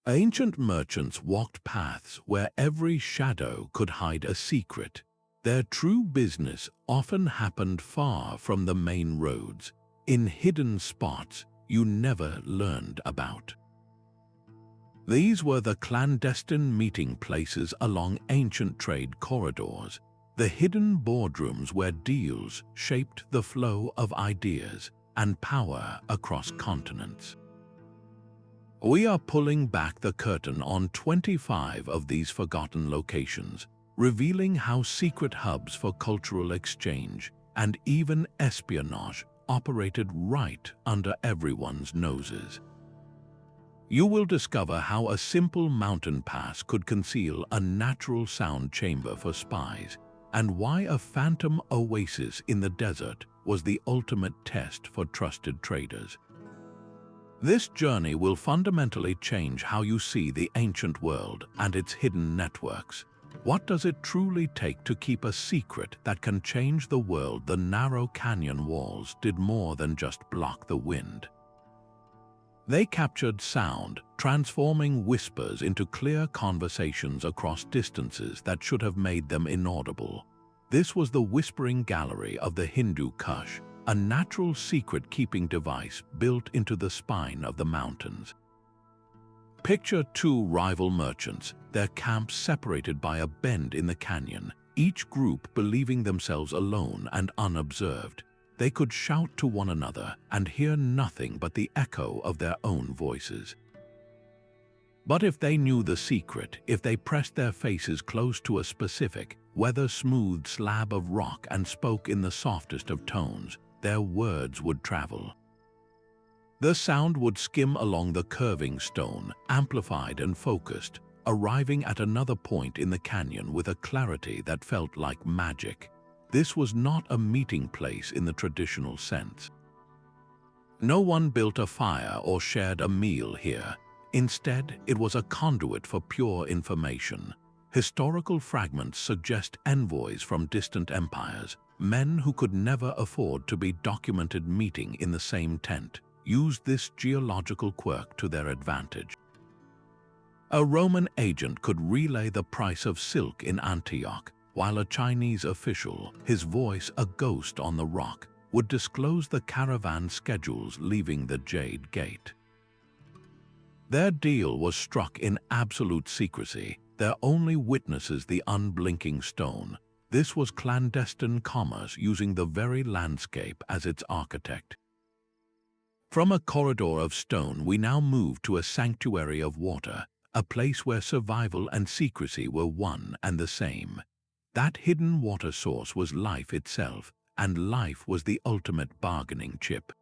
Ancient merchants walked paths where every shadow could hide a secret. Their true business often happened far from the main roads, in hidden spots you never learned about. These were the clandestine meeting places along ancient trade corridors, the hidden boardrooms where deals shaped the flow of ideas and power across continents. We are pulling back the curtain on 25 of these forgotten locations, revealing how secret hubs for cultural exchange and even espionage operated right under everyone's noses. You will discover how a simple mountain pass could conceal a natural sound chamber for spies, and why a phantom oasis in the desert was the ultimate test for trusted traders. This journey will fundamentally change how you see the ancient world and its hidden networks. What does it truly take to keep a secret that can change the world? The narrow canyon walls did more than just block the wind. They captured sound, transforming whispers into clear conversations across distances that should have made them inaudible. This was the whispering gallery of the Hindu Kush, a natural secret-keeping device built into the spine of the mountains. Picture two rival merchants, their camps separated by a bend in the canyon, each group believing themselves alone and unobserved. They could shout to one another and hear nothing but the echo of their own voices. But if they knew the secret, if they pressed their faces close to a specific, weather-smoothed slab of rock and spoke in the softest of tones, their words would travel. The sound would skim along the curving stone, amplified and focused, arriving at another point in the canyon with a clarity that felt like magic. This was not a meeting place in the traditional sense. No one built a fire or shared a meal here. Instead, it was a conduit for pure information. Historical fragments suggest envoys from distant empires, men who could never afford to be documented meeting in the same tent, used this geological quirk to their advantage. A Roman agent could relay the price of silk in Antioch, while a Chinese official, his voice a ghost on the rock, would disclose the caravan schedules leaving the Jade Gate. Their deal was struck in absolute secrecy, their only witnesses the unblinking stone. This was clandestine commerce using the very landscape as its architect. From a corridor of stone, we now move to a sanctuary of water, a place where survival and secrecy were one and the same. That hidden water source was life itself, and life was the ultimate bargaining chip.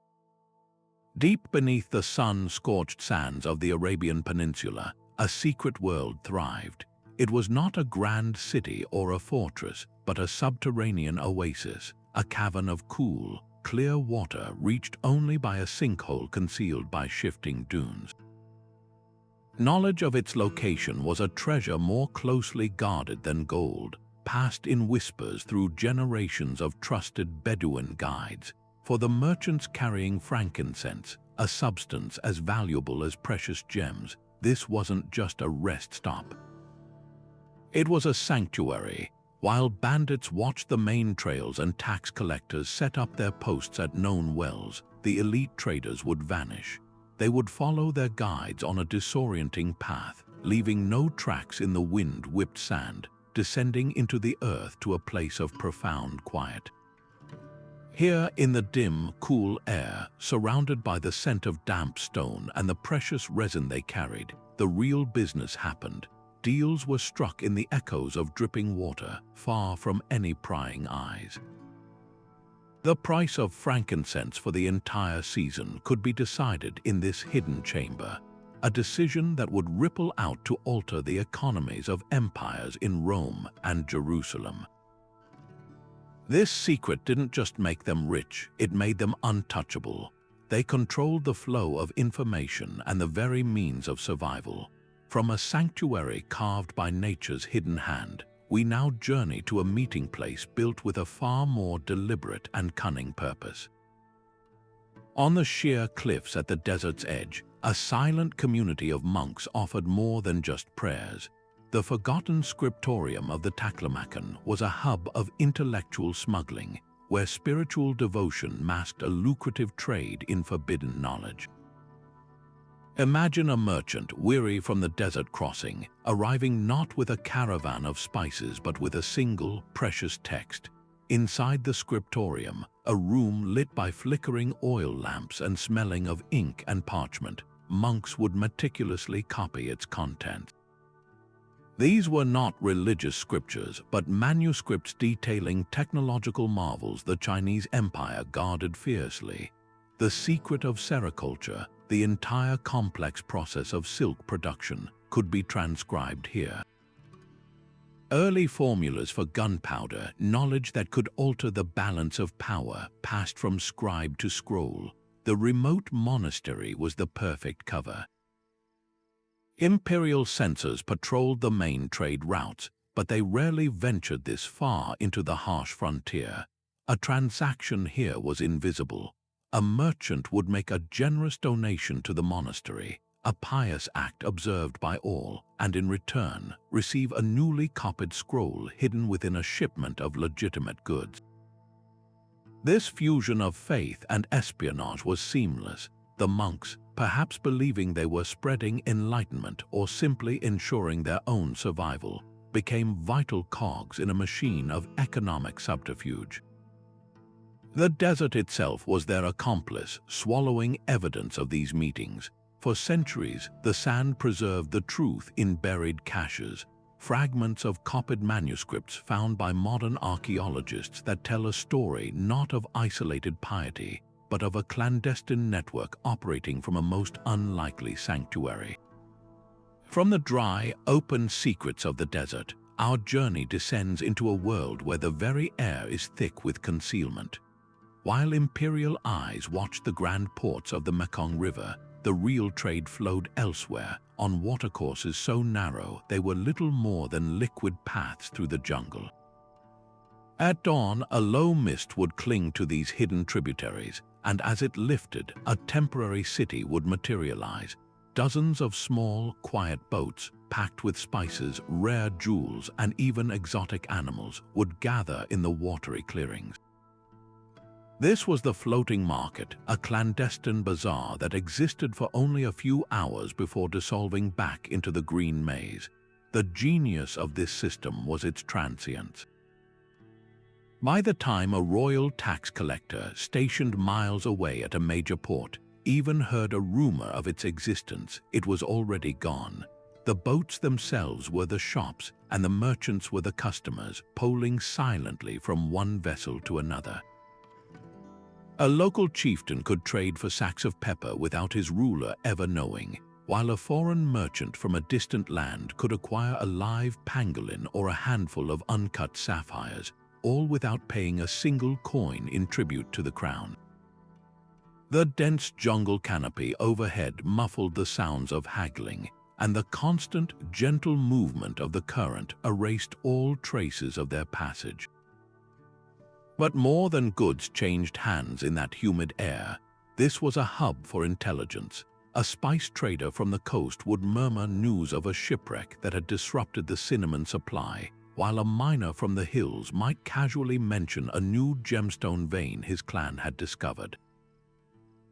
Deep beneath the sun-scorched sands of the Arabian Peninsula, a secret world thrived. It was not a grand city or a fortress, but a subterranean oasis, a cavern of cool, clear water reached only by a sinkhole concealed by shifting dunes. Knowledge of its location was a treasure more closely guarded than gold, passed in whispers through generations of trusted Bedouin guides. For the merchants carrying frankincense, a substance as valuable as precious gems, this wasn't just a rest stop. It was a sanctuary. While bandits watched the main trails and tax collectors set up their posts at known wells, the elite traders would vanish. They would follow their guides on a disorienting path, leaving no tracks in the wind-whipped sand, descending into the earth to a place of profound quiet. Here, in the dim, cool air, surrounded by the scent of damp stone and the precious resin they carried, the real business happened. Deals were struck in the echoes of dripping water, far from any prying eyes. The price of frankincense for the entire season could be decided in this hidden chamber, a decision that would ripple out to alter the economies of empires in Rome and Jerusalem. This secret didn't just make them rich, it made them untouchable. They controlled the flow of information and the very means of survival. From a sanctuary carved by nature's hidden hand, we now journey to a meeting place built with a far more deliberate and cunning purpose. On the sheer cliffs at the desert's edge, a silent community of monks offered more than just prayers. The forgotten Scriptorium of the Taklamakan was a hub of intellectual smuggling, where spiritual devotion masked a lucrative trade in forbidden knowledge. Imagine a merchant weary from the desert crossing, arriving not with a caravan of spices but with a single, precious text. Inside the Scriptorium, a room lit by flickering oil lamps and smelling of ink and parchment, monks would meticulously copy its contents. These were not religious scriptures, but manuscripts detailing technological marvels the Chinese Empire guarded fiercely. The secret of sericulture, the entire complex process of silk production, could be transcribed here. Early formulas for gunpowder, knowledge that could alter the balance of power, passed from scribe to scroll. The remote monastery was the perfect cover. Imperial censors patrolled the main trade routes, but they rarely ventured this far into the harsh frontier. A transaction here was invisible. A merchant would make a generous donation to the monastery, a pious act observed by all, and in return receive a newly copied scroll hidden within a shipment of legitimate goods. This fusion of faith and espionage was seamless. The monks, perhaps believing they were spreading enlightenment or simply ensuring their own survival, became vital cogs in a machine of economic subterfuge. The desert itself was their accomplice, swallowing evidence of these meetings. For centuries, the sand preserved the truth in buried caches, fragments of copied manuscripts found by modern archaeologists that tell a story not of isolated piety, but of a clandestine network operating from a most unlikely sanctuary. From the dry, open secrets of the desert, our journey descends into a world where the very air is thick with concealment. While imperial eyes watched the grand ports of the Mekong River, the real trade flowed elsewhere, on watercourses so narrow they were little more than liquid paths through the jungle. At dawn, a low mist would cling to these hidden tributaries, and as it lifted, a temporary city would materialize. Dozens of small, quiet boats, packed with spices, rare jewels, and even exotic animals, would gather in the watery clearings. This was the floating market, a clandestine bazaar that existed for only a few hours before dissolving back into the green maze. The genius of this system was its transience. By the time a royal tax collector stationed miles away at a major port even heard a rumor of its existence, it was already gone. The boats themselves were the shops, and the merchants were the customers, poling silently from one vessel to another. A local chieftain could trade for sacks of pepper without his ruler ever knowing, while a foreign merchant from a distant land could acquire a live pangolin or a handful of uncut sapphires, all without paying a single coin in tribute to the crown. The dense jungle canopy overhead muffled the sounds of haggling, and the constant, gentle movement of the current erased all traces of their passage. But more than goods changed hands in that humid air, this was a hub for intelligence. A spice trader from the coast would murmur news of a shipwreck that had disrupted the cinnamon supply, while a miner from the hills might casually mention a new gemstone vein his clan had discovered.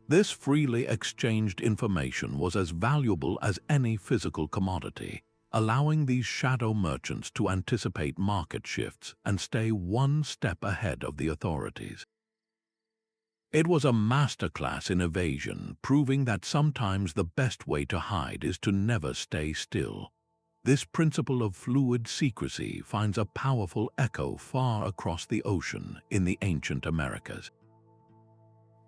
This freely exchanged information was as valuable as any physical commodity, allowing these shadow merchants to anticipate market shifts and stay one step ahead of the authorities. It was a masterclass in evasion, proving that sometimes the best way to hide is to never stay still. This principle of fluid secrecy finds a powerful echo far across the ocean in the ancient Americas.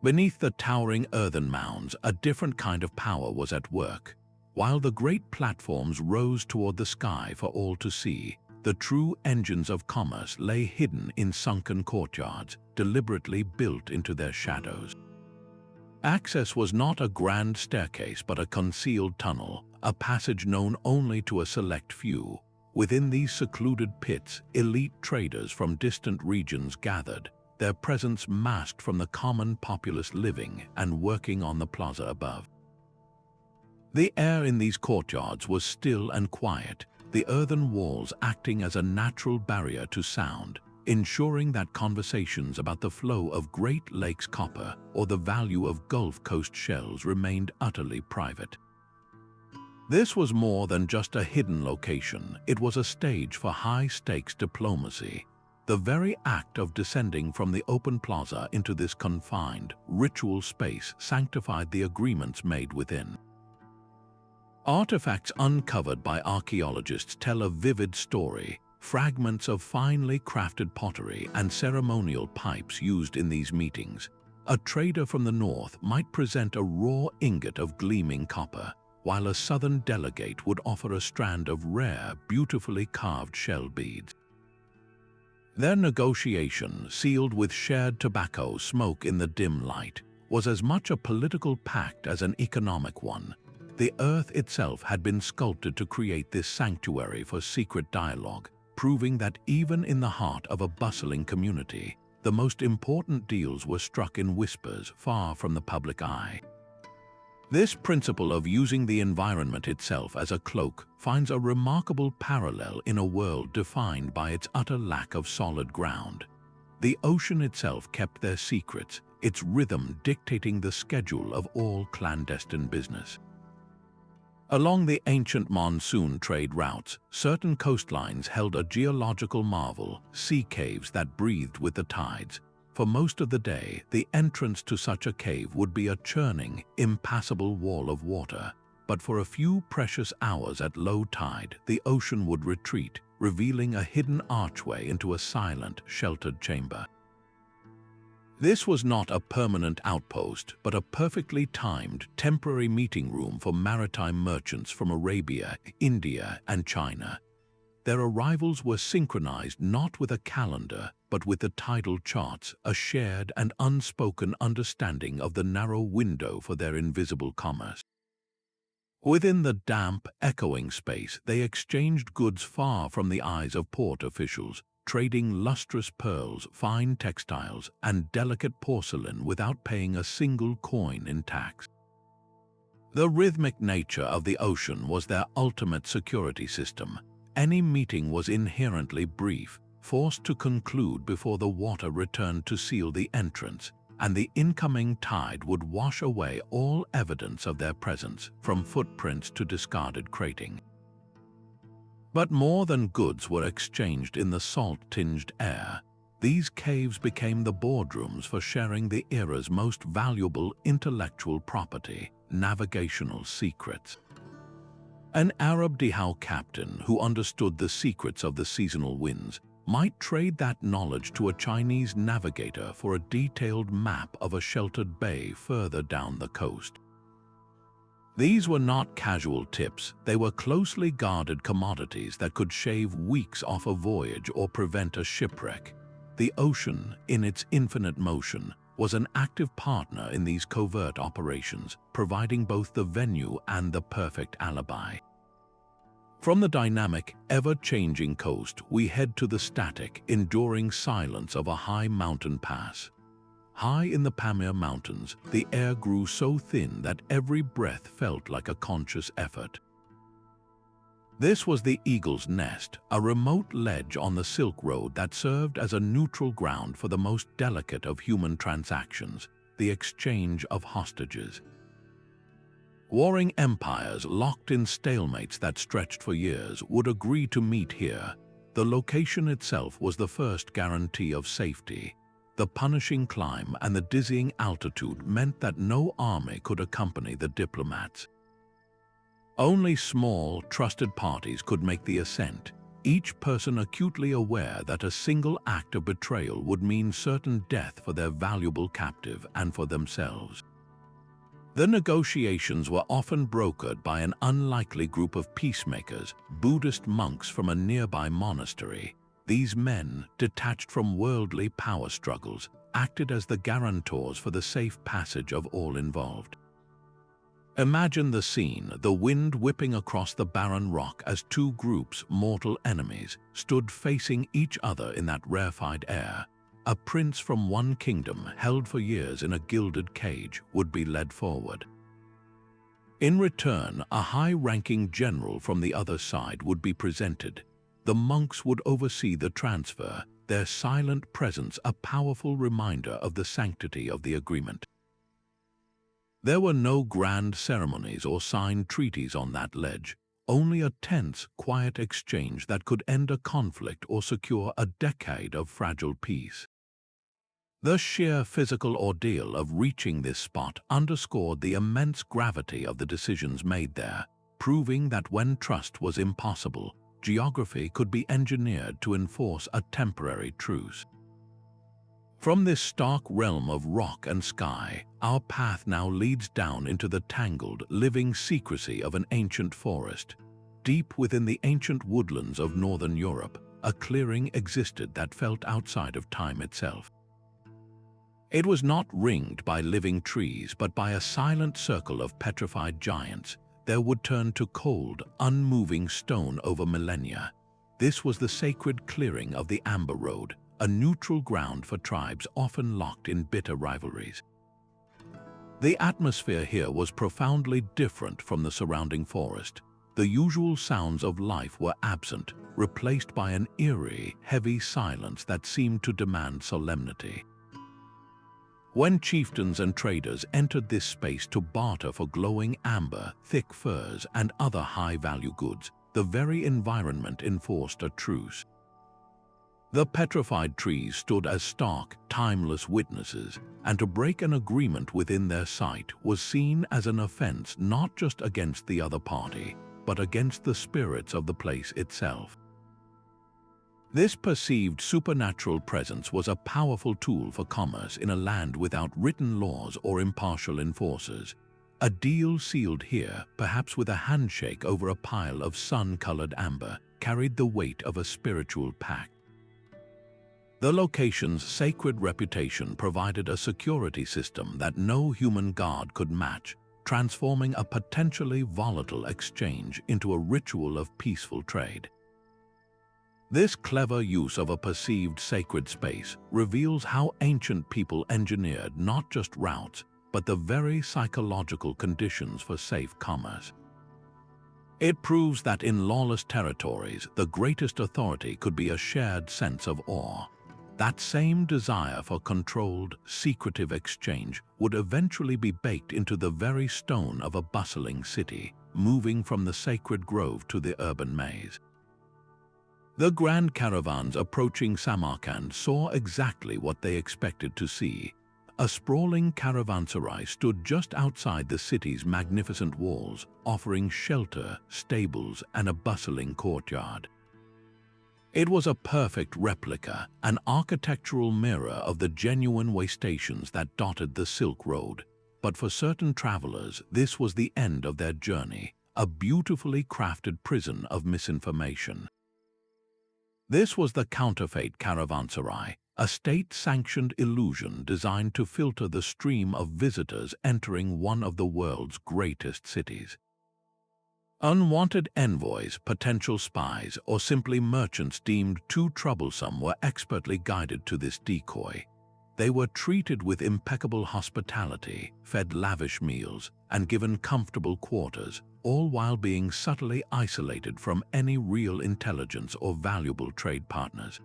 Beneath the towering earthen mounds, a different kind of power was at work. While the great platforms rose toward the sky for all to see, the true engines of commerce lay hidden in sunken courtyards, deliberately built into their shadows. Access was not a grand staircase but a concealed tunnel, a passage known only to a select few. Within these secluded pits, elite traders from distant regions gathered, their presence masked from the common populace living and working on the plaza above. The air in these courtyards was still and quiet, the earthen walls acting as a natural barrier to sound, ensuring that conversations about the flow of Great Lakes copper or the value of Gulf Coast shells remained utterly private. This was more than just a hidden location, it was a stage for high-stakes diplomacy. The very act of descending from the open plaza into this confined, ritual space sanctified the agreements made within. Artifacts uncovered by archaeologists tell a vivid story. Fragments of finely crafted pottery and ceremonial pipes used in these meetings. A trader from the north might present a raw ingot of gleaming copper, while a southern delegate would offer a strand of rare, beautifully carved shell beads. Their negotiation, sealed with shared tobacco smoke in the dim light, was as much a political pact as an economic one. The earth itself had been sculpted to create this sanctuary for secret dialogue, proving that even in the heart of a bustling community, the most important deals were struck in whispers far from the public eye. This principle of using the environment itself as a cloak finds a remarkable parallel in a world defined by its utter lack of solid ground. The ocean itself kept their secrets, its rhythm dictating the schedule of all clandestine business. Along the ancient monsoon trade routes, certain coastlines held a geological marvel, sea caves that breathed with the tides. For most of the day, the entrance to such a cave would be a churning, impassable wall of water. But for a few precious hours at low tide, the ocean would retreat, revealing a hidden archway into a silent, sheltered chamber. This was not a permanent outpost, but a perfectly timed, temporary meeting room for maritime merchants from Arabia, India, and China. Their arrivals were synchronized not with a calendar, but with the tidal charts, a shared and unspoken understanding of the narrow window for their invisible commerce. Within the damp, echoing space, they exchanged goods far from the eyes of port officials, trading lustrous pearls, fine textiles, and delicate porcelain without paying a single coin in tax. The rhythmic nature of the ocean was their ultimate security system. Any meeting was inherently brief, forced to conclude before the water returned to seal the entrance, and the incoming tide would wash away all evidence of their presence, from footprints to discarded crating. But more than goods were exchanged in the salt-tinged air. These caves became the boardrooms for sharing the era's most valuable intellectual property, navigational secrets. An Arab dhow captain who understood the secrets of the seasonal winds might trade that knowledge to a Chinese navigator for a detailed map of a sheltered bay further down the coast. These were not casual tips, they were closely guarded commodities that could shave weeks off a voyage or prevent a shipwreck. The ocean, in its infinite motion, was an active partner in these covert operations, providing both the venue and the perfect alibi. From the dynamic, ever-changing coast, we head to the static, enduring silence of a high mountain pass. High in the Pamir Mountains, the air grew so thin that every breath felt like a conscious effort. This was the Eagle's Nest, a remote ledge on the Silk Road that served as a neutral ground for the most delicate of human transactions, the exchange of hostages. Warring empires locked in stalemates that stretched for years would agree to meet here. The location itself was the first guarantee of safety. The punishing climb and the dizzying altitude meant that no army could accompany the diplomats. Only small, trusted parties could make the ascent, each person acutely aware that a single act of betrayal would mean certain death for their valuable captive and for themselves. The negotiations were often brokered by an unlikely group of peacemakers, Buddhist monks from a nearby monastery. These men, detached from worldly power struggles, acted as the guarantors for the safe passage of all involved. Imagine the scene, the wind whipping across the barren rock as two groups, mortal enemies, stood facing each other in that rarefied air. A prince from one kingdom, held for years in a gilded cage, would be led forward. In return, a high-ranking general from the other side would be presented. The monks would oversee the transfer, their silent presence a powerful reminder of the sanctity of the agreement. There were no grand ceremonies or signed treaties on that ledge, only a tense, quiet exchange that could end a conflict or secure a decade of fragile peace. The sheer physical ordeal of reaching this spot underscored the immense gravity of the decisions made there, proving that when trust was impossible, geography could be engineered to enforce a temporary truce. From this stark realm of rock and sky, our path now leads down into the tangled, living secrecy of an ancient forest. Deep within the ancient woodlands of northern Europe, a clearing existed that felt outside of time itself. It was not ringed by living trees, but by a silent circle of petrified giants that would turn to cold, unmoving stone over millennia. This was the sacred clearing of the Amber Road, a neutral ground for tribes often locked in bitter rivalries. The atmosphere here was profoundly different from the surrounding forest. The usual sounds of life were absent, replaced by an eerie, heavy silence that seemed to demand solemnity. When chieftains and traders entered this space to barter for glowing amber, thick furs, and other high-value goods, the very environment enforced a truce. The petrified trees stood as stark, timeless witnesses, and to break an agreement within their sight was seen as an offense not just against the other party, but against the spirits of the place itself. This perceived supernatural presence was a powerful tool for commerce in a land without written laws or impartial enforcers. A deal sealed here, perhaps with a handshake over a pile of sun-colored amber, carried the weight of a spiritual pact. The location's sacred reputation provided a security system that no human guard could match, transforming a potentially volatile exchange into a ritual of peaceful trade. This clever use of a perceived sacred space reveals how ancient people engineered not just routes, but the very psychological conditions for safe commerce. It proves that in lawless territories, the greatest authority could be a shared sense of awe. That same desire for controlled, secretive exchange would eventually be baked into the very stone of a bustling city, moving from the sacred grove to the urban maze. The grand caravans approaching Samarkand saw exactly what they expected to see. A sprawling caravanserai stood just outside the city's magnificent walls, offering shelter, stables, and a bustling courtyard. It was a perfect replica, an architectural mirror of the genuine way stations that dotted the Silk Road. But for certain travelers, this was the end of their journey, a beautifully crafted prison of misinformation. This was the Counterfeit caravanserai, a state-sanctioned illusion designed to filter the stream of visitors entering one of the world's greatest cities. Unwanted envoys, potential spies, or simply merchants deemed too troublesome were expertly guided to this decoy. They were treated with impeccable hospitality, fed lavish meals, and given comfortable quarters, all while being subtly isolated from any real intelligence or valuable trade partners.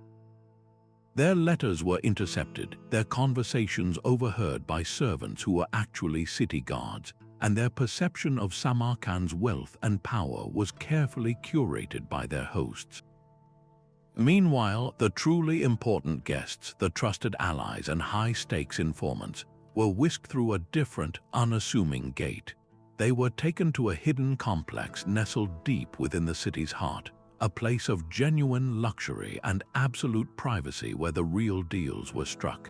Their letters were intercepted, their conversations overheard by servants who were actually city guards, and their perception of Samarkand's wealth and power was carefully curated by their hosts. Meanwhile, the truly important guests, the trusted allies and high-stakes informants, were whisked through a different, unassuming gate. They were taken to a hidden complex nestled deep within the city's heart, a place of genuine luxury and absolute privacy where the real deals were struck.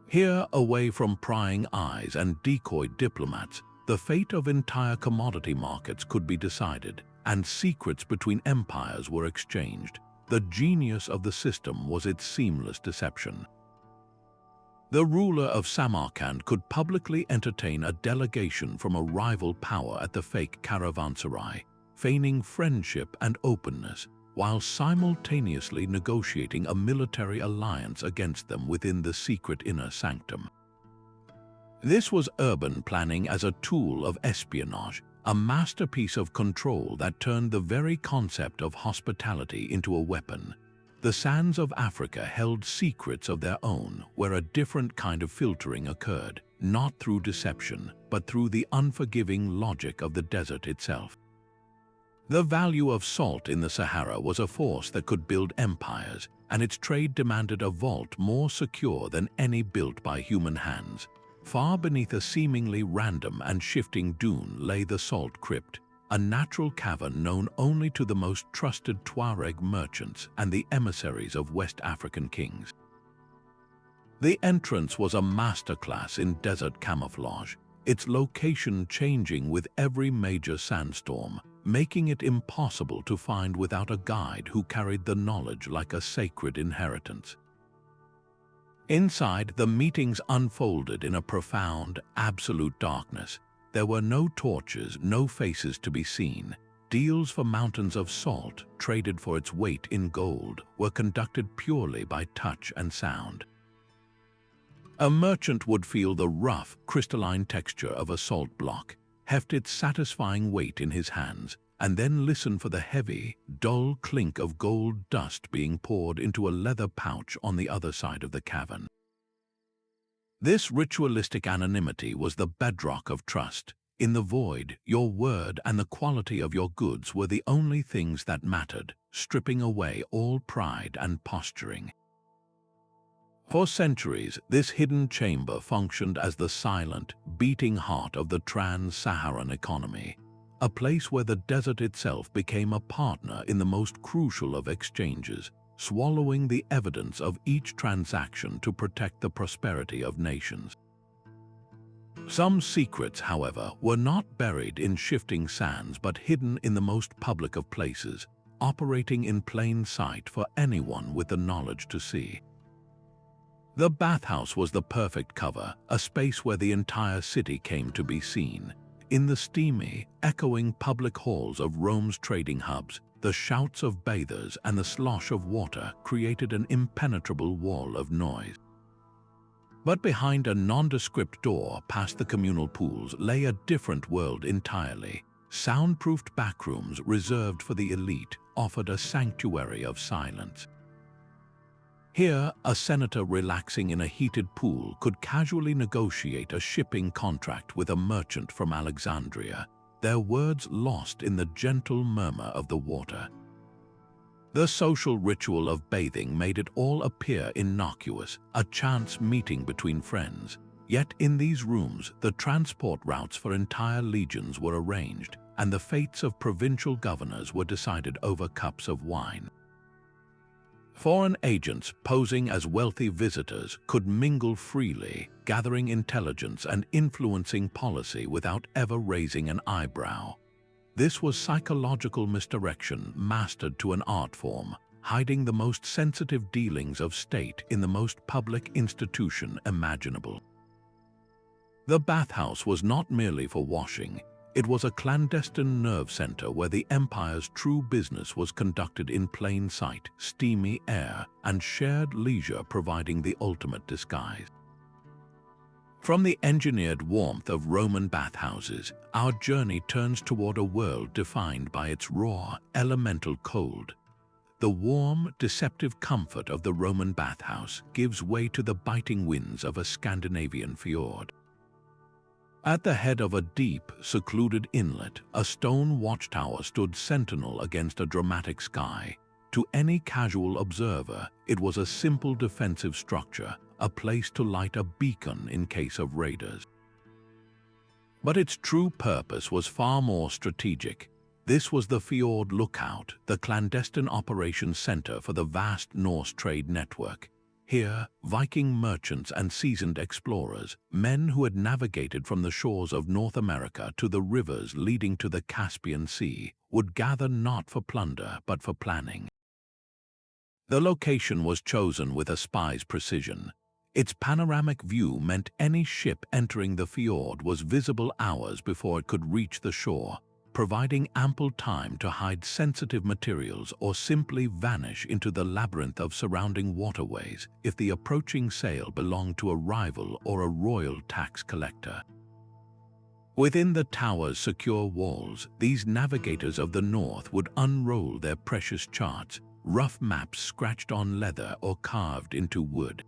Here, away from prying eyes and decoyed diplomats, the fate of entire commodity markets could be decided, and secrets between empires were exchanged. The genius of the system was its seamless deception. The ruler of Samarkand could publicly entertain a delegation from a rival power at the fake caravanserai, feigning friendship and openness, while simultaneously negotiating a military alliance against them within the secret inner sanctum. This was urban planning as a tool of espionage, a masterpiece of control that turned the very concept of hospitality into a weapon. The sands of Africa held secrets of their own, where a different kind of filtering occurred, not through deception, but through the unforgiving logic of the desert itself. The value of salt in the Sahara was a force that could build empires, and its trade demanded a vault more secure than any built by human hands. Far beneath a seemingly random and shifting dune lay the Salt Crypt, a natural cavern known only to the most trusted Tuareg merchants and the emissaries of West African kings. The entrance was a masterclass in desert camouflage, its location changing with every major sandstorm, making it impossible to find without a guide who carried the knowledge like a sacred inheritance. Inside, the meetings unfolded in a profound, absolute darkness. There were no torches, no faces to be seen. Deals for mountains of salt, traded for its weight in gold, were conducted purely by touch and sound. A merchant would feel the rough, crystalline texture of a salt block, heft its satisfying weight in his hands, and then listen for the heavy, dull clink of gold dust being poured into a leather pouch on the other side of the cavern. This ritualistic anonymity was the bedrock of trust. In the void, your word and the quality of your goods were the only things that mattered, stripping away all pride and posturing. For centuries, this hidden chamber functioned as the silent, beating heart of the trans-Saharan economy, a place where the desert itself became a partner in the most crucial of exchanges, swallowing the evidence of each transaction to protect the prosperity of nations. Some secrets, however, were not buried in shifting sands but hidden in the most public of places, operating in plain sight for anyone with the knowledge to see. The Bathhouse was the perfect cover, a space where the entire city came to be seen. In the steamy, echoing public halls of Rome's trading hubs, the shouts of bathers and the slosh of water created an impenetrable wall of noise. But behind a nondescript door past the communal pools lay a different world entirely. Soundproofed backrooms reserved for the elite offered a sanctuary of silence. Here, a senator relaxing in a heated pool could casually negotiate a shipping contract with a merchant from Alexandria, their words lost in the gentle murmur of the water. The social ritual of bathing made it all appear innocuous, a chance meeting between friends. Yet in these rooms, the transport routes for entire legions were arranged, and the fates of provincial governors were decided over cups of wine. Foreign agents posing as wealthy visitors could mingle freely, gathering intelligence and influencing policy without ever raising an eyebrow. This was psychological misdirection mastered to an art form, hiding the most sensitive dealings of state in the most public institution imaginable. The bathhouse was not merely for washing. It was a clandestine nerve center where the empire's true business was conducted in plain sight, steamy air, and shared leisure providing the ultimate disguise. From the engineered warmth of Roman bathhouses, our journey turns toward a world defined by its raw, elemental cold. The warm, deceptive comfort of the Roman bathhouse gives way to the biting winds of a Scandinavian fjord. At the head of a deep, secluded inlet, a stone watchtower stood sentinel against a dramatic sky. To any casual observer, it was a simple defensive structure, a place to light a beacon in case of raiders. But its true purpose was far more strategic. This was the Fjord Lookout, the clandestine operations center for the vast Norse trade network. Here, Viking merchants and seasoned explorers, men who had navigated from the shores of North America to the rivers leading to the Caspian Sea, would gather not for plunder but for planning. The location was chosen with a spy's precision. Its panoramic view meant any ship entering the fjord was visible hours before it could reach the shore, providing ample time to hide sensitive materials or simply vanish into the labyrinth of surrounding waterways if the approaching sail belonged to a rival or a royal tax collector. Within the tower's secure walls, these navigators of the north would unroll their precious charts, rough maps scratched on leather or carved into wood.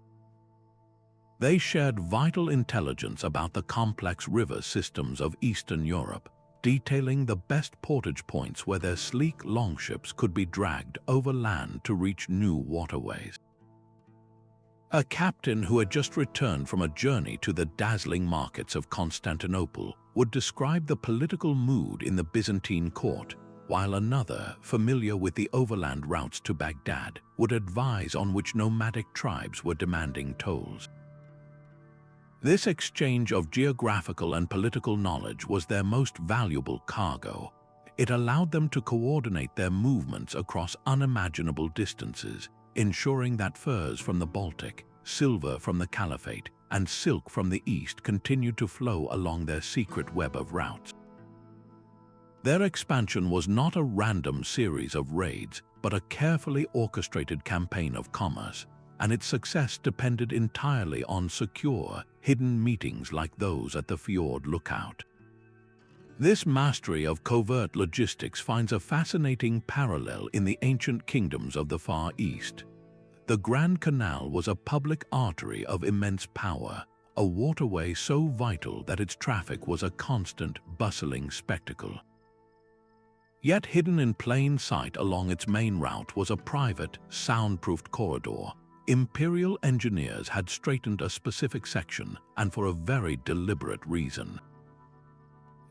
They shared vital intelligence about the complex river systems of Eastern Europe, detailing the best portage points where their sleek longships could be dragged over land to reach new waterways. A captain who had just returned from a journey to the dazzling markets of Constantinople would describe the political mood in the Byzantine court, while another, familiar with the overland routes to Baghdad, would advise on which nomadic tribes were demanding tolls. This exchange of geographical and political knowledge was their most valuable cargo. It allowed them to coordinate their movements across unimaginable distances, ensuring that furs from the Baltic, silver from the Caliphate, and silk from the East continued to flow along their secret web of routes. Their expansion was not a random series of raids, but a carefully orchestrated campaign of commerce, and its success depended entirely on secure, hidden meetings like those at the Fjord lookout. This mastery of covert logistics finds a fascinating parallel in the ancient kingdoms of the Far East. The Grand Canal was a public artery of immense power, a waterway so vital that its traffic was a constant, bustling spectacle. Yet hidden in plain sight along its main route was a private, soundproofed corridor. Imperial engineers had straightened a specific section, and for a very deliberate reason.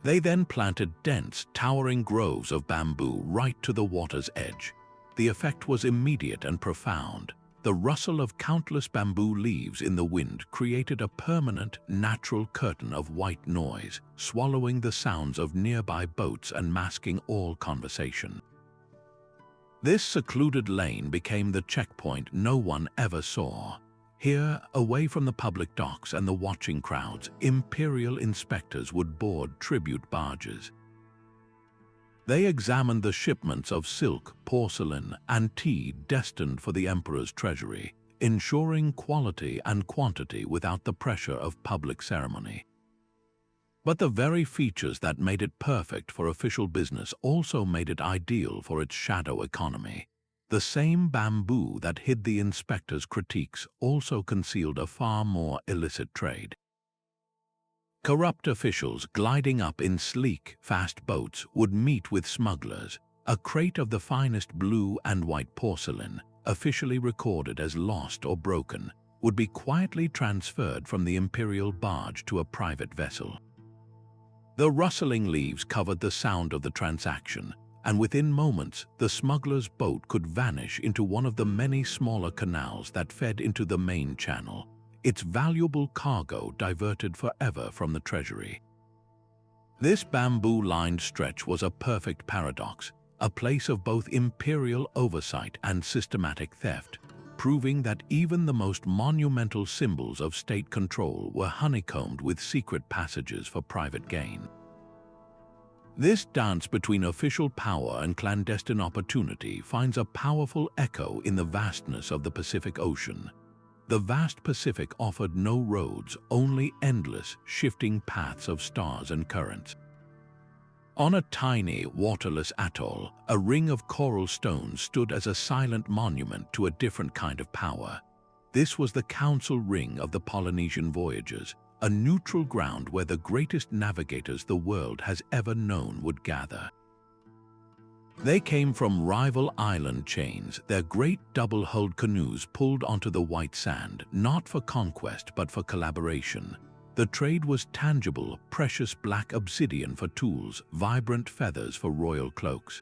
They then planted dense, towering groves of bamboo right to the water's edge. The effect was immediate and profound. The rustle of countless bamboo leaves in the wind created a permanent, natural curtain of white noise, swallowing the sounds of nearby boats and masking all conversation. This secluded lane became the checkpoint no one ever saw. Here, away from the public docks and the watching crowds, imperial inspectors would board tribute barges. They examined the shipments of silk, porcelain, and tea destined for the emperor's treasury, ensuring quality and quantity without the pressure of public ceremony. But the very features that made it perfect for official business also made it ideal for its shadow economy. The same bamboo that hid the inspectors' critiques also concealed a far more illicit trade. Corrupt officials gliding up in sleek, fast boats would meet with smugglers. A crate of the finest blue and white porcelain, officially recorded as lost or broken, would be quietly transferred from the imperial barge to a private vessel. The rustling leaves covered the sound of the transaction, and within moments the smuggler's boat could vanish into one of the many smaller canals that fed into the main channel, its valuable cargo diverted forever from the treasury. This bamboo-lined stretch was a perfect paradox, a place of both imperial oversight and systematic theft, proving that even the most monumental symbols of state control were honeycombed with secret passages for private gain. This dance between official power and clandestine opportunity finds a powerful echo in the vastness of the Pacific Ocean. The vast Pacific offered no roads, only endless, shifting paths of stars and currents. On a tiny, waterless atoll, a ring of coral stones stood as a silent monument to a different kind of power. This was the Council Ring of the Polynesian voyagers, a neutral ground where the greatest navigators the world has ever known would gather. They came from rival island chains, their great double-hulled canoes pulled onto the white sand, not for conquest but for collaboration. The trade was tangible, precious black obsidian for tools, vibrant feathers for royal cloaks.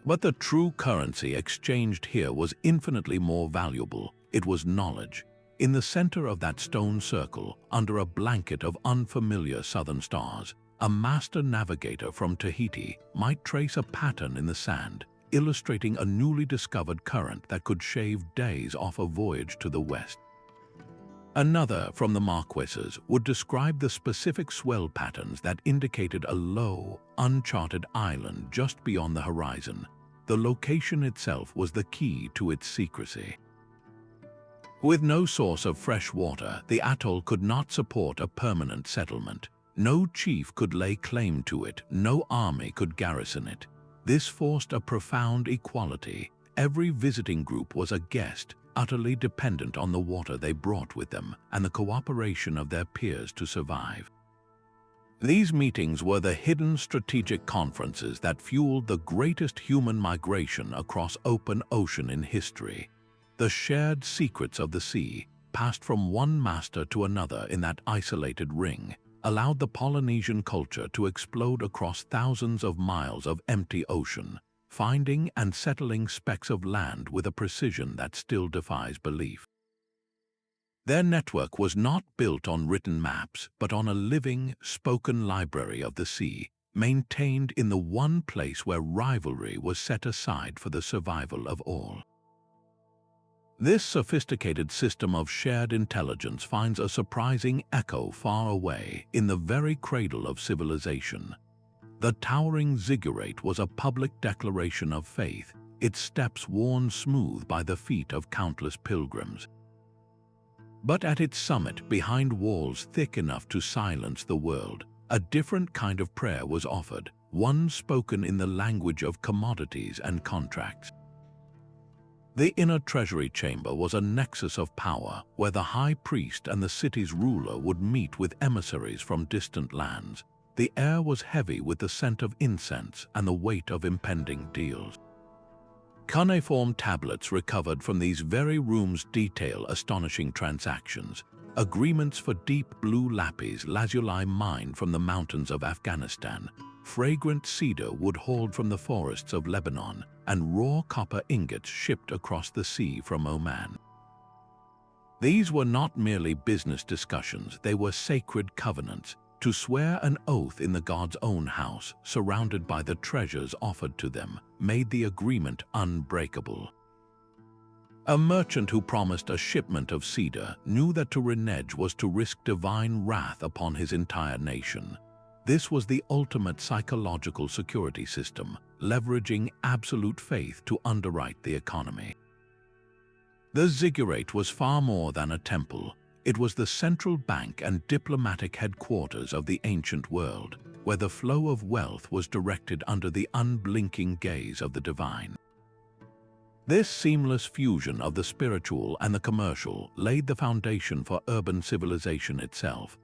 But the true currency exchanged here was infinitely more valuable. It was knowledge. In the center of that stone circle, under a blanket of unfamiliar southern stars, a master navigator from Tahiti might trace a pattern in the sand, illustrating a newly discovered current that could shave days off a voyage to the west. Another, from the Marquesas, would describe the specific swell patterns that indicated a low, uncharted island just beyond the horizon. The location itself was the key to its secrecy. With no source of fresh water, the atoll could not support a permanent settlement. No chief could lay claim to it, no army could garrison it. This forced a profound equality. Every visiting group was a guest, utterly dependent on the water they brought with them and the cooperation of their peers to survive. These meetings were the hidden strategic conferences that fueled the greatest human migration across open ocean in history. The shared secrets of the sea, passed from one master to another in that isolated ring, allowed the Polynesian culture to explode across thousands of miles of empty ocean, finding and settling specks of land with a precision that still defies belief. Their network was not built on written maps, but on a living, spoken library of the sea, maintained in the one place where rivalry was set aside for the survival of all. This sophisticated system of shared intelligence finds a surprising echo far away in the very cradle of civilization. The towering Zigorate was a public declaration of faith, its steps worn smooth by the feet of countless pilgrims. But at its summit, behind walls thick enough to silence the world, a different kind of prayer was offered, one spoken in the language of commodities and contracts. The inner treasury chamber was a nexus of power where the high priest and the city's ruler would meet with emissaries from distant lands. The air was heavy with the scent of incense and the weight of impending deals. Cuneiform tablets recovered from these very rooms detail astonishing transactions. Agreements for deep blue lapis lazuli mined from the mountains of Afghanistan, fragrant cedar wood hauled from the forests of Lebanon, and raw copper ingots shipped across the sea from Oman. These were not merely business discussions, they were sacred covenants, to swear an oath in the god's own house, surrounded by the treasures offered to them, made the agreement unbreakable. A merchant who promised a shipment of cedar knew that to renege was to risk divine wrath upon his entire nation. This was the ultimate psychological security system, leveraging absolute faith to underwrite the economy. The Zigorate was far more than a temple. It was the central bank and diplomatic headquarters of the ancient world, where the flow of wealth was directed under the unblinking gaze of the divine. This seamless fusion of the spiritual and the commercial laid the foundation for urban civilization itself.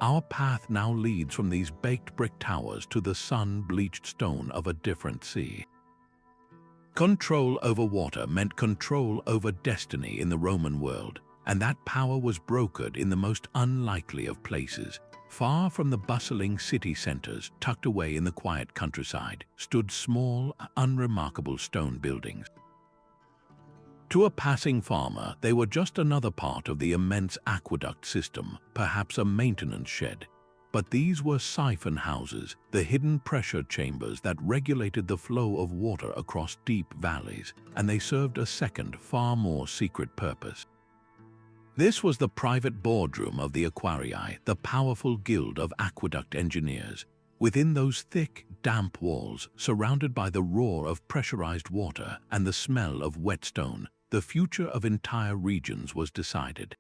Our path now leads from these baked brick towers to the sun-bleached stone of a different sea. Control over water meant control over destiny in the Roman world, and that power was brokered in the most unlikely of places. Far from the bustling city centers, tucked away in the quiet countryside, stood small, unremarkable stone buildings. To a passing farmer, they were just another part of the immense aqueduct system, perhaps a maintenance shed. But these were siphon houses, the hidden pressure chambers that regulated the flow of water across deep valleys, and they served a second, far more secret purpose. This was the private boardroom of the Aquarii, the powerful guild of aqueduct engineers. Within those thick, damp walls, surrounded by the roar of pressurized water and the smell of whetstone, the future of entire regions was decided.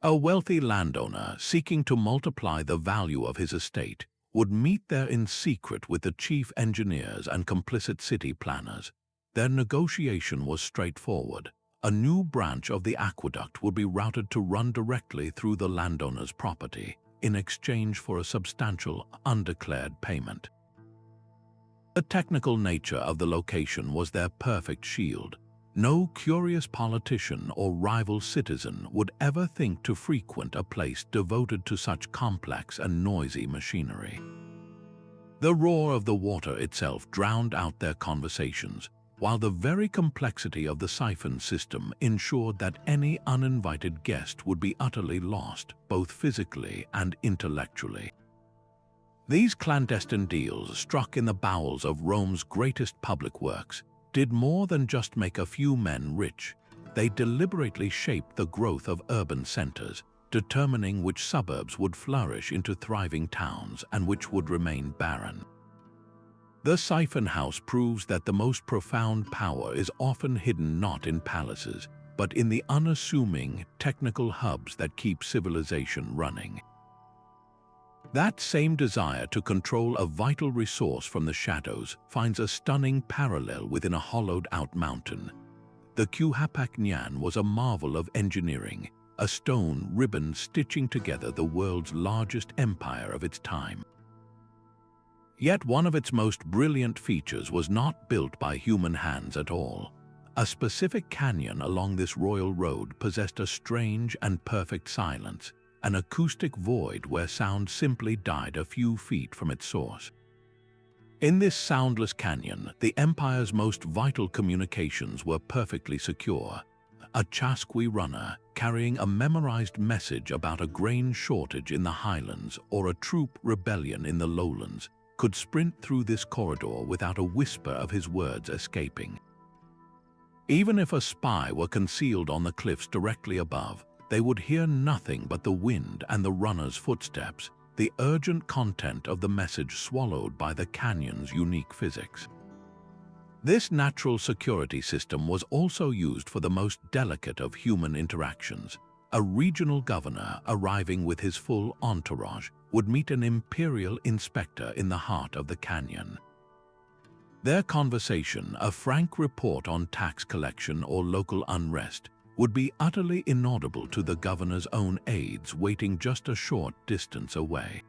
A wealthy landowner, seeking to multiply the value of his estate, would meet there in secret with the chief engineers and complicit city planners. Their negotiation was straightforward. A new branch of the aqueduct would be routed to run directly through the landowner's property, in exchange for a substantial, undeclared payment. The technical nature of the location was their perfect shield. No curious politician or rival citizen would ever think to frequent a place devoted to such complex and noisy machinery. The roar of the water itself drowned out their conversations, while the very complexity of the siphon system ensured that any uninvited guest would be utterly lost, both physically and intellectually. These clandestine deals, struck in the bowels of Rome's greatest public works, did more than just make a few men rich. they deliberately shaped the growth of urban centers, determining which suburbs would flourish into thriving towns and which would remain barren. The Siphon House proves that the most profound power is often hidden not in palaces, but in the unassuming technical hubs that keep civilization running. That same desire to control a vital resource from the shadows finds a stunning parallel within a hollowed-out mountain. The Quhapak Nyan was a marvel of engineering, a stone ribbon stitching together the world's largest empire of its time. Yet one of its most brilliant features was not built by human hands at all. A specific canyon along this royal road possessed a strange and perfect silence, an acoustic void where sound simply died a few feet from its source. In this soundless canyon, the empire's most vital communications were perfectly secure. A Chasqui runner, carrying a memorized message about a grain shortage in the highlands or a troop rebellion in the lowlands, could sprint through this corridor without a whisper of his words escaping. Even if a spy were concealed on the cliffs directly above, they would hear nothing but the wind and the runner's footsteps, the urgent content of the message swallowed by the canyon's unique physics. This natural security system was also used for the most delicate of human interactions. A regional governor arriving with his full entourage would meet an imperial inspector in the heart of the canyon. Their conversation, a frank report on tax collection or local unrest, would be utterly inaudible to the governor's own aides waiting just a short distance away.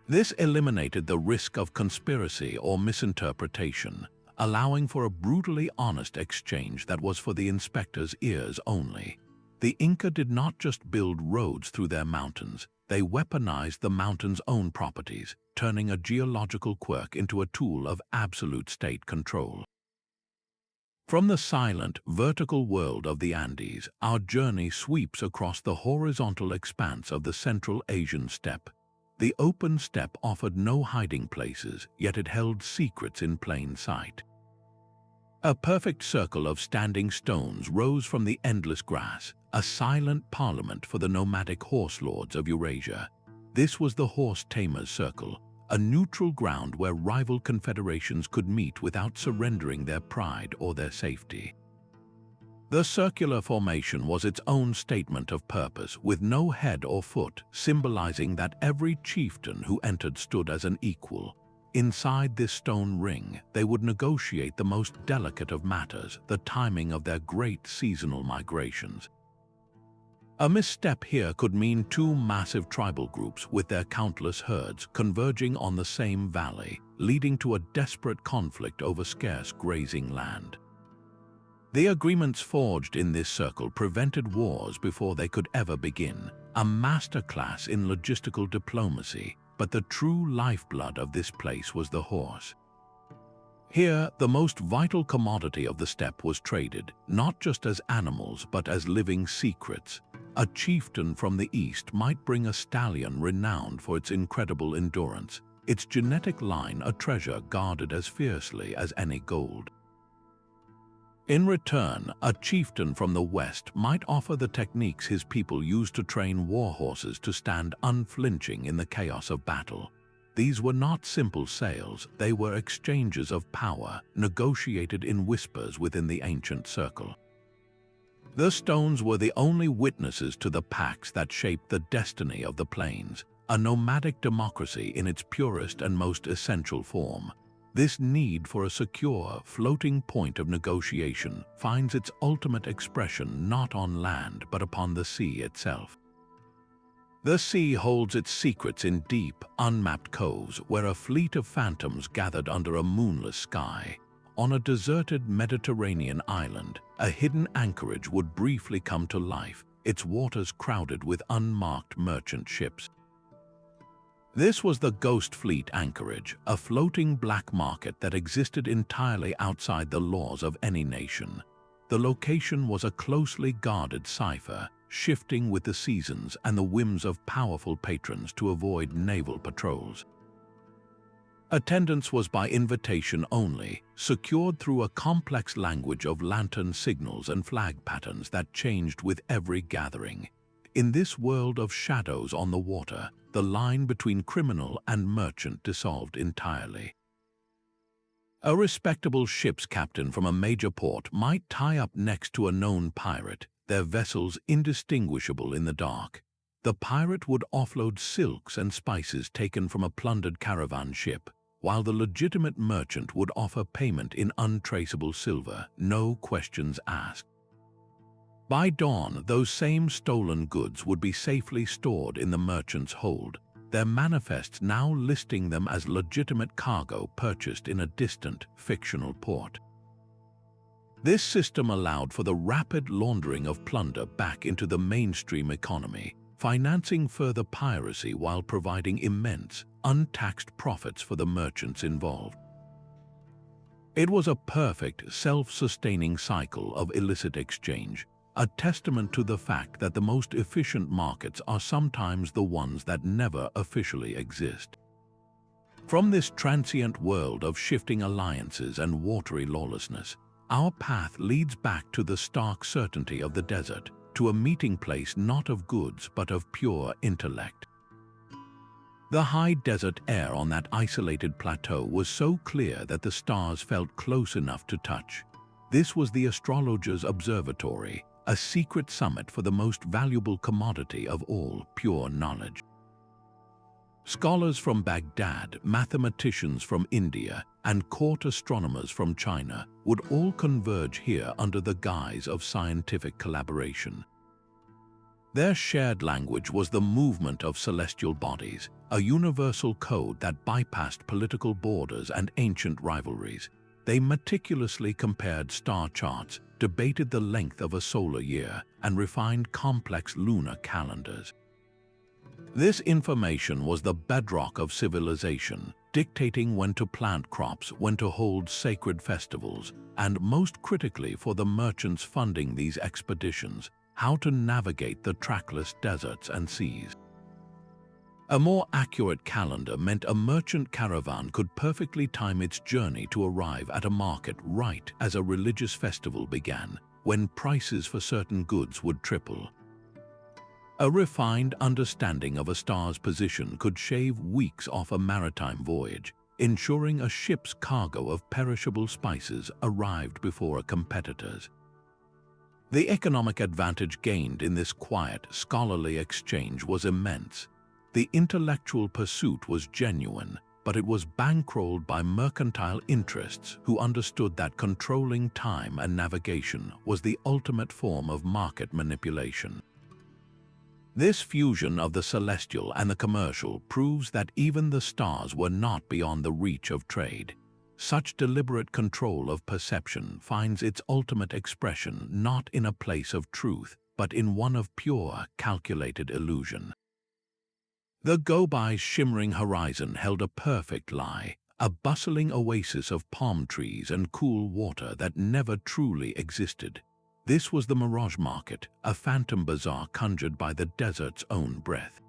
This eliminated the risk of conspiracy or misinterpretation, allowing for a brutally honest exchange that was for the inspector's ears only. The Inca did not just build roads through their mountains, they weaponized the mountain's own properties, turning a geological quirk into a tool of absolute state control. From the silent, vertical world of the Andes, our journey sweeps across the horizontal expanse of the Central Asian steppe. The open steppe offered no hiding places, yet it held secrets in plain sight. A perfect circle of standing stones rose from the endless grass, a silent parliament for the nomadic horse lords of Eurasia. This was the Horse Tamers Circle, a neutral ground where rival confederations could meet without surrendering their pride or their safety. The circular formation was its own statement of purpose, with no head or foot, symbolizing that every chieftain who entered stood as an equal. Inside this stone ring, they would negotiate the most delicate of matters, the timing of their great seasonal migrations. A misstep here could mean two massive tribal groups with their countless herds converging on the same valley, leading to a desperate conflict over scarce grazing land. The agreements forged in this circle prevented wars before they could ever begin, a masterclass in logistical diplomacy, but the true lifeblood of this place was the horse. Here, the most vital commodity of the steppe was traded, not just as animals but as living secrets. A chieftain from the east might bring a stallion renowned for its incredible endurance, its genetic line a treasure guarded as fiercely as any gold. In return, a chieftain from the west might offer the techniques his people used to train war horses to stand unflinching in the chaos of battle. These were not simple sales, they were exchanges of power, negotiated in whispers within the ancient circle. The stones were the only witnesses to the pacts that shaped the destiny of the plains, a nomadic democracy in its purest and most essential form. This need for a secure, floating point of negotiation finds its ultimate expression not on land but upon the sea itself. The sea holds its secrets in deep, unmapped coves where a fleet of phantoms gathered under a moonless sky. On a deserted Mediterranean island, a hidden anchorage would briefly come to life, its waters crowded with unmarked merchant ships. This was the Ghost Fleet Anchorage, a floating black market that existed entirely outside the laws of any nation. The location was a closely guarded cipher, shifting with the seasons and the whims of powerful patrons to avoid naval patrols. Attendance was by invitation only, secured through a complex language of lantern signals and flag patterns that changed with every gathering. In this world of shadows on the water, the line between criminal and merchant dissolved entirely. A respectable ship's captain from a major port might tie up next to a known pirate, their vessels indistinguishable in the dark. The pirate would offload silks and spices taken from a plundered caravan ship, while the legitimate merchant would offer payment in untraceable silver, no questions asked. By dawn, those same stolen goods would be safely stored in the merchant's hold, their manifests now listing them as legitimate cargo purchased in a distant, fictional port. This system allowed for the rapid laundering of plunder back into the mainstream economy, financing further piracy while providing immense, untaxed profits for the merchants involved. It was a perfect, self-sustaining cycle of illicit exchange, a testament to the fact that the most efficient markets are sometimes the ones that never officially exist. From this transient world of shifting alliances and watery lawlessness, our path leads back to the stark certainty of the desert, to a meeting place not of goods but of pure intellect. The high desert air on that isolated plateau was so clear that the stars felt close enough to touch. This was the astrologer's observatory, a secret summit for the most valuable commodity of all, pure knowledge. Scholars from Baghdad, mathematicians from India, and court astronomers from China would all converge here under the guise of scientific collaboration. Their shared language was the movement of celestial bodies, a universal code that bypassed political borders and ancient rivalries. They meticulously compared star charts, debated the length of a solar year, and refined complex lunar calendars. This information was the bedrock of civilization, dictating when to plant crops, when to hold sacred festivals, and most critically for the merchants funding these expeditions, how to navigate the trackless deserts and seas. A more accurate calendar meant a merchant caravan could perfectly time its journey to arrive at a market right as a religious festival began, when prices for certain goods would triple. A refined understanding of a star's position could shave weeks off a maritime voyage, ensuring a ship's cargo of perishable spices arrived before a competitor's. The economic advantage gained in this quiet, scholarly exchange was immense. The intellectual pursuit was genuine, but it was bankrolled by mercantile interests who understood that controlling time and navigation was the ultimate form of market manipulation. This fusion of the celestial and the commercial proves that even the stars were not beyond the reach of trade. Such deliberate control of perception finds its ultimate expression not in a place of truth, but in one of pure, calculated illusion. The Gobai's shimmering horizon held a perfect lie, a bustling oasis of palm trees and cool water that never truly existed. This was the Mirage Market, a phantom bazaar conjured by the desert's own breath.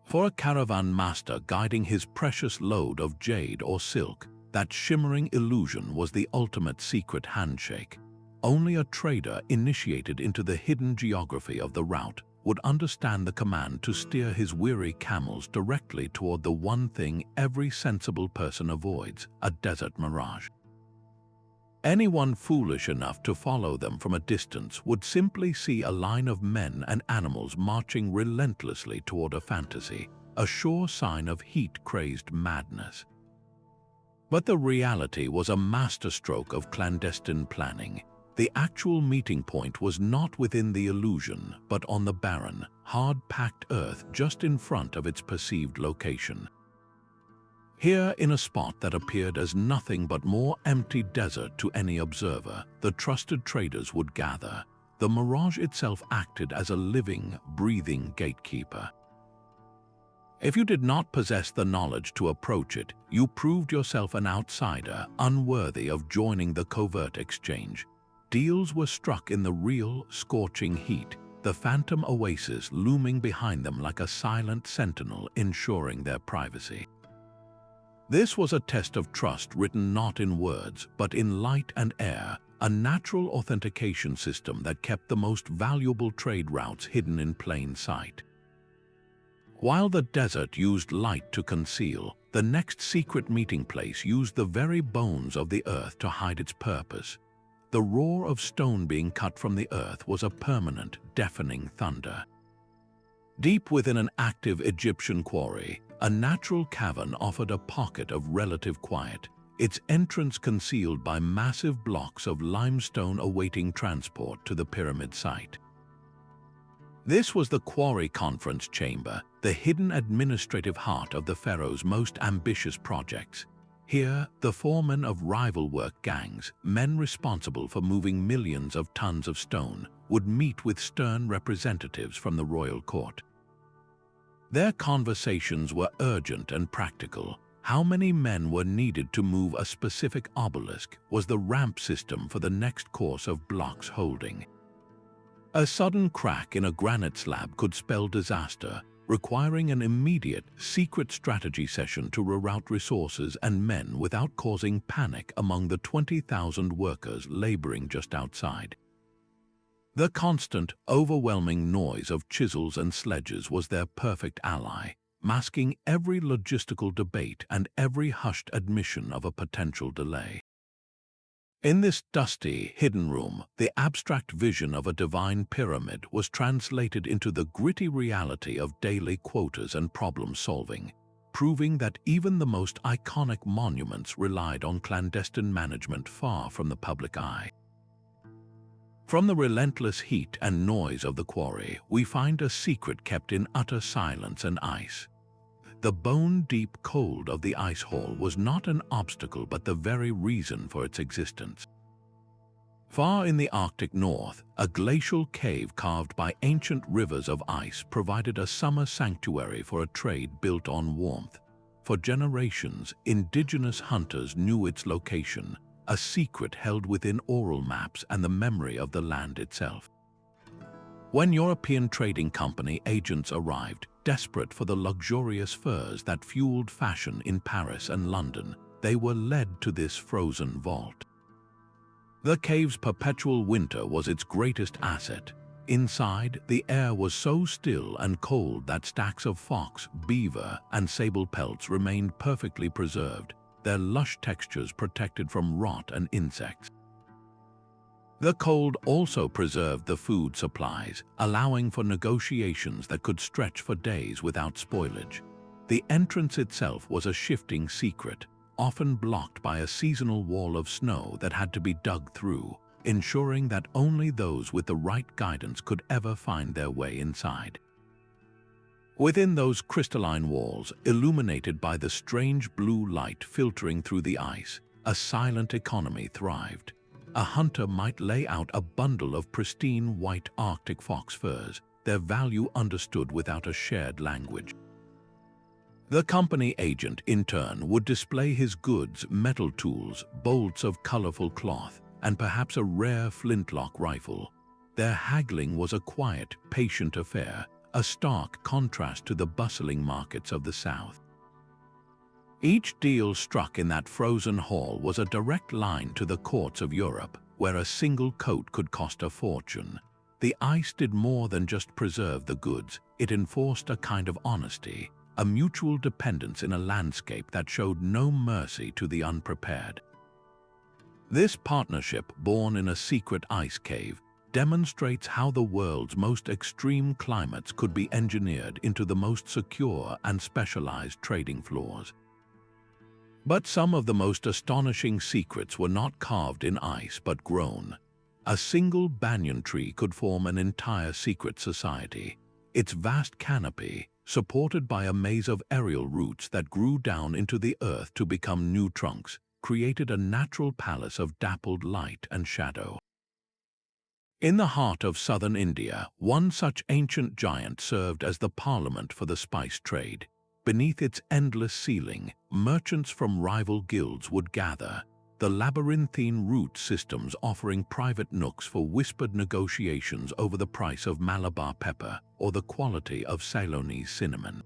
For a caravan master guiding his precious load of jade or silk, that shimmering illusion was the ultimate secret handshake. Only a trader initiated into the hidden geography of the route would understand the command to steer his weary camels directly toward the one thing every sensible person avoids, a desert mirage. Anyone foolish enough to follow them from a distance would simply see a line of men and animals marching relentlessly toward a fantasy, a sure sign of heat-crazed madness. But the reality was a masterstroke of clandestine planning. The actual meeting point was not within the illusion, but on the barren, hard-packed earth just in front of its perceived location. Here, in a spot that appeared as nothing but more empty desert to any observer, the trusted traders would gather. The mirage itself acted as a living, breathing gatekeeper. If you did not possess the knowledge to approach it, you proved yourself an outsider, unworthy of joining the covert exchange. Deals were struck in the real, scorching heat, the phantom oasis looming behind them like a silent sentinel ensuring their privacy. This was a test of trust written not in words, but in light and air, a natural authentication system that kept the most valuable trade routes hidden in plain sight. While the desert used light to conceal, the next secret meeting place used the very bones of the earth to hide its purpose. The roar of stone being cut from the earth was a permanent, deafening thunder. Deep within an active Egyptian quarry, a natural cavern offered a pocket of relative quiet, its entrance concealed by massive blocks of limestone awaiting transport to the pyramid site. This was the Quarry Conference Chamber, the hidden administrative heart of the pharaoh's most ambitious projects. Here, the foremen of rival work gangs, men responsible for moving millions of tons of stone, would meet with stern representatives from the royal court. Their conversations were urgent and practical. How many men were needed to move a specific obelisk was the ramp system for the next course of blocks holding. A sudden crack in a granite slab could spell disaster, requiring an immediate, secret strategy session to reroute resources and men without causing panic among the 20,000 workers laboring just outside. The constant, overwhelming noise of chisels and sledges was their perfect ally, masking every logistical debate and every hushed admission of a potential delay. In this dusty, hidden room, the abstract vision of a divine pyramid was translated into the gritty reality of daily quotas and problem-solving, proving that even the most iconic monuments relied on clandestine management far from the public eye. From the relentless heat and noise of the quarry, we find a secret kept in utter silence and ice. The bone-deep cold of the ice hall was not an obstacle but the very reason for its existence. Far in the Arctic north, a glacial cave carved by ancient rivers of ice provided a summer sanctuary for a trade built on warmth. For generations, indigenous hunters knew its location, a secret held within oral maps and the memory of the land itself. When European trading company agents arrived, desperate for the luxurious furs that fueled fashion in Paris and London, they were led to this frozen vault. The cave's perpetual winter was its greatest asset. Inside, the air was so still and cold that stacks of fox, beaver, and sable pelts remained perfectly preserved, their lush textures protected from rot and insects. The cold also preserved the food supplies, allowing for negotiations that could stretch for days without spoilage. The entrance itself was a shifting secret, often blocked by a seasonal wall of snow that had to be dug through, ensuring that only those with the right guidance could ever find their way inside. Within those crystalline walls, illuminated by the strange blue light filtering through the ice, a silent economy thrived. A hunter might lay out a bundle of pristine white Arctic fox furs, their value understood without a shared language. The company agent, in turn, would display his goods, metal tools, bolts of colorful cloth, and perhaps a rare flintlock rifle. Their haggling was a quiet, patient affair, a stark contrast to the bustling markets of the South. Each deal struck in that frozen hall was a direct line to the courts of Europe, where a single coat could cost a fortune. The ice did more than just preserve the goods, it enforced a kind of honesty, a mutual dependence in a landscape that showed no mercy to the unprepared. This partnership, born in a secret ice cave, demonstrates how the world's most extreme climates could be engineered into the most secure and specialized trading floors. But some of the most astonishing secrets were not carved in ice but grown. A single banyan tree could form an entire secret society. Its vast canopy, supported by a maze of aerial roots that grew down into the earth to become new trunks, created a natural palace of dappled light and shadow. In the heart of southern India, one such ancient giant served as the parliament for the spice trade. Beneath its endless ceiling, merchants from rival guilds would gather, the labyrinthine root systems offering private nooks for whispered negotiations over the price of Malabar pepper or the quality of Ceylonese cinnamon.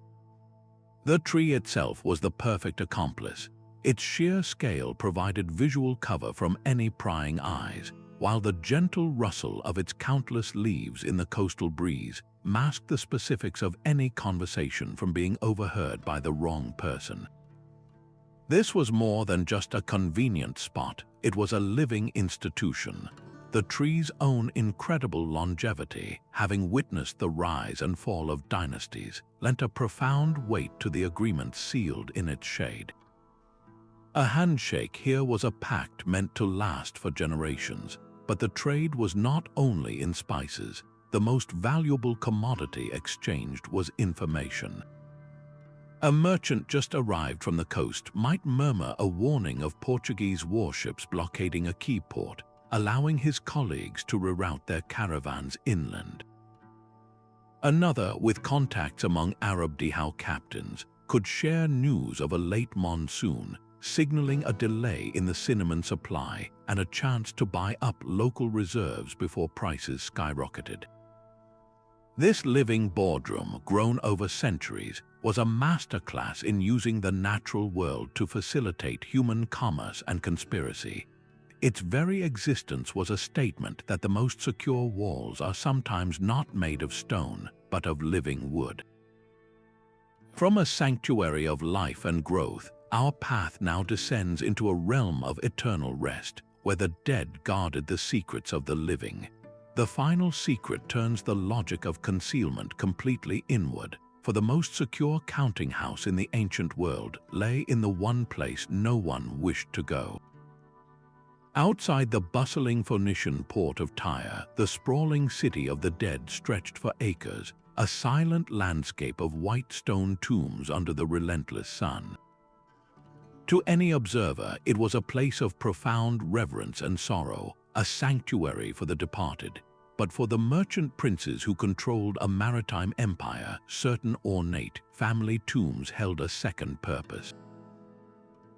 The tree itself was the perfect accomplice. Its sheer scale provided visual cover from any prying eyes, while the gentle rustle of its countless leaves in the coastal breeze masked the specifics of any conversation from being overheard by the wrong person. This was more than just a convenient spot, it was a living institution. The tree's own incredible longevity, having witnessed the rise and fall of dynasties, lent a profound weight to the agreements sealed in its shade. A handshake here was a pact meant to last for generations, but the trade was not only in spices. The most valuable commodity exchanged was information. A merchant just arrived from the coast might murmur a warning of Portuguese warships blockading a key port, allowing his colleagues to reroute their caravans inland. Another, with contacts among Arab dhow captains, could share news of a late monsoon, signaling a delay in the cinnamon supply and a chance to buy up local reserves before prices skyrocketed. This living boardroom, grown over centuries, was a masterclass in using the natural world to facilitate human commerce and conspiracy. Its very existence was a statement that the most secure walls are sometimes not made of stone, but of living wood. From a sanctuary of life and growth, our path now descends into a realm of eternal rest, where the dead guarded the secrets of the living. The final secret turns the logic of concealment completely inward, for the most secure counting house in the ancient world lay in the one place no one wished to go. Outside the bustling Phoenician port of Tyre, the sprawling city of the dead stretched for acres, a silent landscape of white stone tombs under the relentless sun. To any observer, it was a place of profound reverence and sorrow, a sanctuary for the departed. But for the merchant princes who controlled a maritime empire, certain ornate family tombs held a second purpose.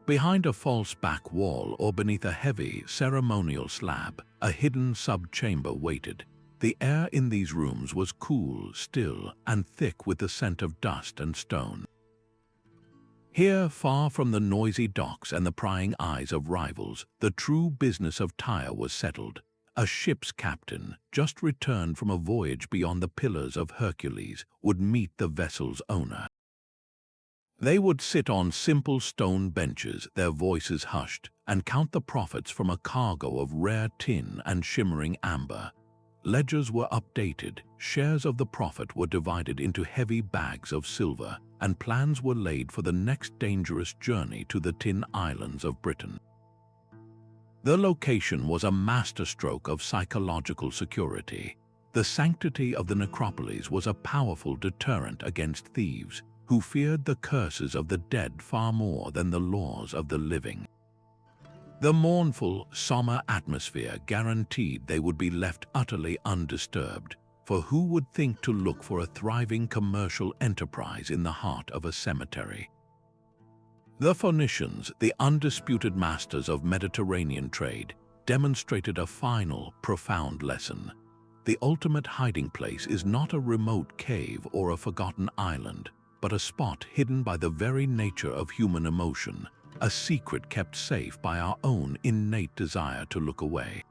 Behind a false back wall or beneath a heavy ceremonial slab, a hidden sub-chamber waited. The air in these rooms was cool, still, and thick with the scent of dust and stone. Here, far from the noisy docks and the prying eyes of rivals, the true business of Tyre was settled. A ship's captain, just returned from a voyage beyond the Pillars of Hercules, would meet the vessel's owner. They would sit on simple stone benches, their voices hushed, and count the profits from a cargo of rare tin and shimmering amber. Ledgers were updated, shares of the profit were divided into heavy bags of silver, and plans were laid for the next dangerous journey to the Tin Islands of Britain. The location was a masterstroke of psychological security. The sanctity of the necropolis was a powerful deterrent against thieves, who feared the curses of the dead far more than the laws of the living. The mournful, somber atmosphere guaranteed they would be left utterly undisturbed, for who would think to look for a thriving commercial enterprise in the heart of a cemetery? The Phoenicians, the undisputed masters of Mediterranean trade, demonstrated a final, profound lesson. The ultimate hiding place is not a remote cave or a forgotten island, but a spot hidden by the very nature of human emotion, a secret kept safe by our own innate desire to look away.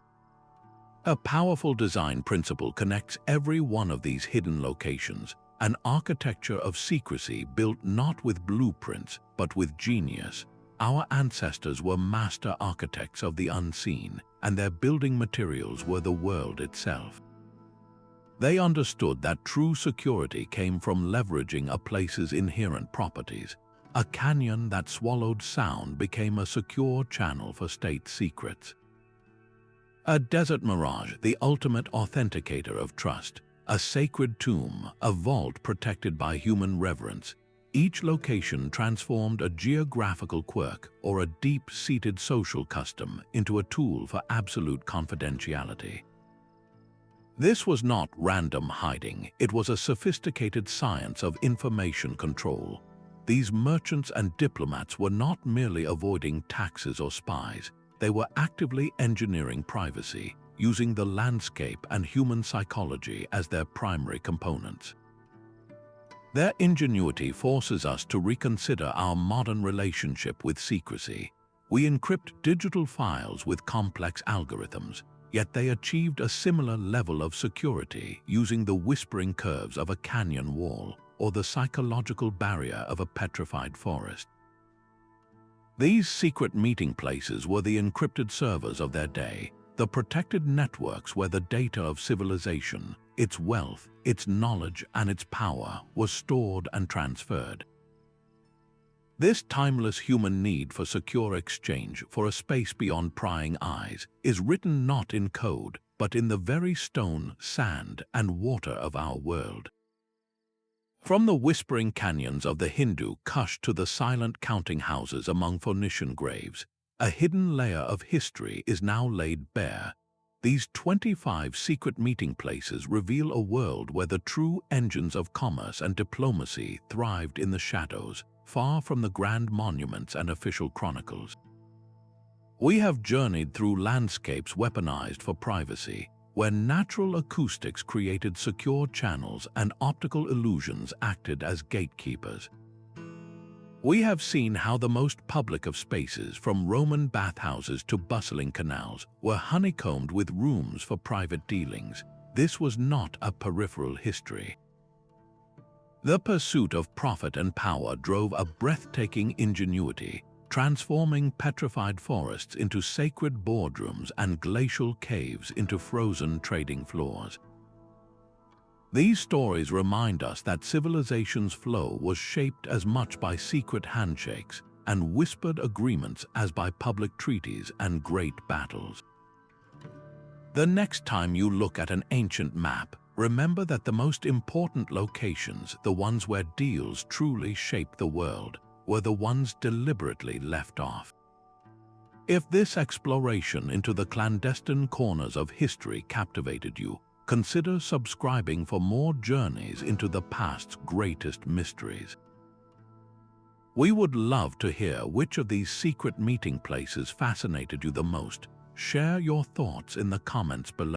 A powerful design principle connects every one of these hidden locations, an architecture of secrecy built not with blueprints, but with genius. Our ancestors were master architects of the unseen, and their building materials were the world itself. They understood that true security came from leveraging a place's inherent properties. A canyon that swallowed sound became a secure channel for state secrets. A desert mirage, the ultimate authenticator of trust. A sacred tomb, a vault protected by human reverence. Each location transformed a geographical quirk or a deep-seated social custom into a tool for absolute confidentiality. This was not random hiding, it was a sophisticated science of information control. These merchants and diplomats were not merely avoiding taxes or spies, they were actively engineering privacy, using the landscape and human psychology as their primary components. Their ingenuity forces us to reconsider our modern relationship with secrecy. We encrypt digital files with complex algorithms, yet they achieved a similar level of security using the whispering curves of a canyon wall or the psychological barrier of a petrified forest. These secret meeting places were the encrypted servers of their day, the protected networks where the data of civilization, its wealth, its knowledge, and its power was stored and transferred. This timeless human need for secure exchange for a space beyond prying eyes is written not in code, but in the very stone, sand, and water of our world. From the whispering canyons of the Hindu Kush to the silent counting houses among Phoenician graves, a hidden layer of history is now laid bare. These 25 secret meeting places reveal a world where the true engines of commerce and diplomacy thrived in the shadows, far from the grand monuments and official chronicles. We have journeyed through landscapes weaponized for privacy, where natural acoustics created secure channels and optical illusions acted as gatekeepers. We have seen how the most public of spaces, from Roman bathhouses to bustling canals, were honeycombed with rooms for private dealings. This was not a peripheral history. The pursuit of profit and power drove a breathtaking ingenuity, transforming petrified forests into sacred boardrooms and glacial caves into frozen trading floors. These stories remind us that civilization's flow was shaped as much by secret handshakes and whispered agreements as by public treaties and great battles. The next time you look at an ancient map, remember that the most important locations, the ones where deals truly shape the world, were the ones deliberately left off. If this exploration into the clandestine corners of history captivated you, consider subscribing for more journeys into the past's greatest mysteries. We would love to hear which of these secret meeting places fascinated you the most. Share your thoughts in the comments below.